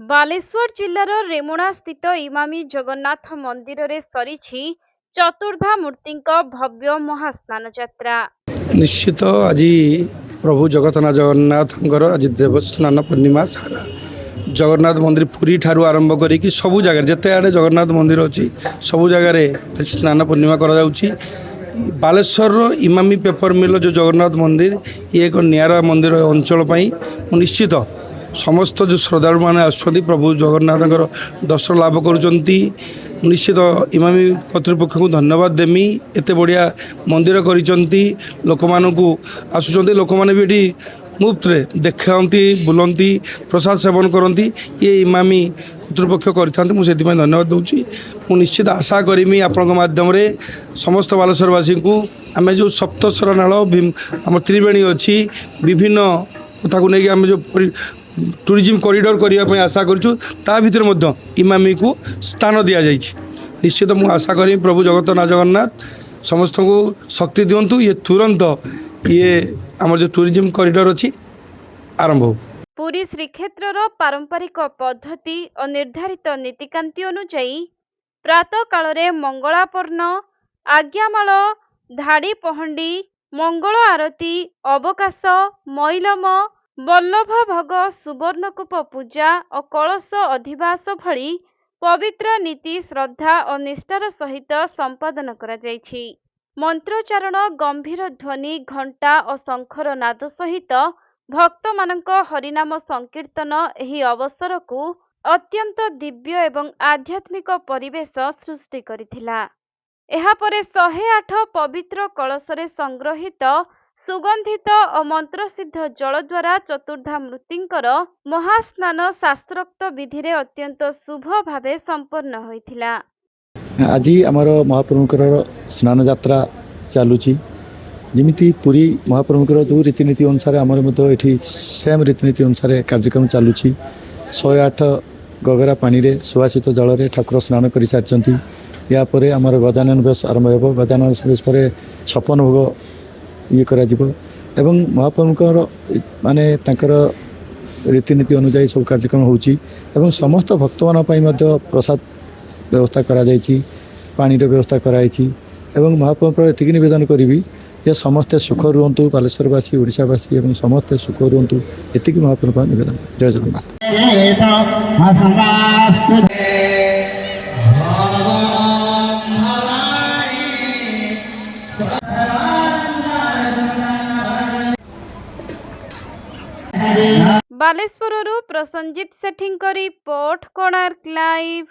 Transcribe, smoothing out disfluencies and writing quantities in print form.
बालेश्वर जिल्लार रेमुणा स्थित इमामी जगन्नाथ मंदिर रे सरीछि चतुर्धा मूर्ति भव्य महास्नान यात्रा। निश्चित आज प्रभु जगन्नाथ आज देवस्नान पूर्णिमा सारा जगन्नाथ मंदिर पुरी ठारू आरंभ करी सबू जगह जिते आड़े जगन्नाथ मंदिर अच्छी सबू जगह स्नान पूर्णिमा करा बालेश्वर इमामी पेपर मिल जो जगन्नाथ मंदिर ये एक निरा मंदिर अंचल निश्चित समस्त जो श्रद्धालु मैंने आसुँच प्रभु जगन्नाथ दर्शन लाभ कर निश्चित इमामी कर्तृपक्ष को धन्यवाद देमी एत बढ़िया मंदिर कर लोक आसुँच लोक मैंने भी मुफ्त देखती बुलती प्रसाद सेवन करती ये इमामी कर्तृपक्ष करते मुझे धन्यवाद दूसरी मु निश्चित आशा करमी आपण माध्यम समस्त बालेश्वरवासी को आम जो सप्तस्वर नाल आम त्रिवेणी अच्छी विभिन्न कथा को लेकिन आम जो टूरिज्म कॉरिडोर करने आशा कर इमामी को स्थान दि जाए निश्चित मुझे आशा करी प्रभु जगन्नाथ समस्त को शक्ति दिंतु ये तुरंत ये आम जो टूरिज्म कॉरिडोर अच्छी आरंभ हो। पुरी श्रीक्षेत्र पारंपरिक पद्धति और निर्धारित नीतिकांति अनुजाई प्रातः काल रे मंगलापर्ण आज्ञामाल धाड़ी पहंडी मंगल आरती अवकाश मैलम बल्लभ भग सुवर्णकूप पूजा और कलश अधिवास भली पवित्र नीति श्रद्धा और निष्ठार सहित संपादन करा जायछि। मंत्रोच्चारण गंभीर ध्वनि घंटा और शंखर नाद सहित भक्त मानक हरिनाम संकीर्तन एही अवसर को अत्यंत दिव्य एवं आध्यात्मिक परिवेश सृष्टि करिथिला। एहा परे 108 पवित्र कलशरे संग्रहित सुगंधित और मंत्रसिद्ध जल द्वारा चतुर्धा मूर्तिंकर महास्नान शास्त्रोक्त विधि रे अत्यंत शुभ भावे संपन्न होइथिला। आज आमर महाप्रभुकर स्नान यात्रा चलुची जमीती पूरी महाप्रभुकर जो रीतिनीति अनुसार आमर ये सेम रीतिनीति अनुसार कार्यक्रम चलुची 108 गगरा पानी रे सुवासित जल रे ठाकुर स्नान कर सारी यापर आमर गजानन बेश आरंभ हो गजानन बेश पर 56 भोग ये करा जीवो एवं महाप्रभुकर माने तांकर रीतिनीति अनुसार सब कार्यक्रम होची एवं समस्त भक्त मान पई मध्य प्रसाद व्यवस्था करा जायछि पानी रे व्यवस्था कराई एवं महाप्रभु एतिक निवेदन करी जे समस्ते सुख रुहतु बालेश्वरवासी ओडिशावासी एवं समस्ते सुख रुहतु एतिक महाप्रभु निवेदन। जय जगन्नाथ। बालेश्वर प्रसन्नजीत सेठी रिपोर्ट कोणार्क लाइव।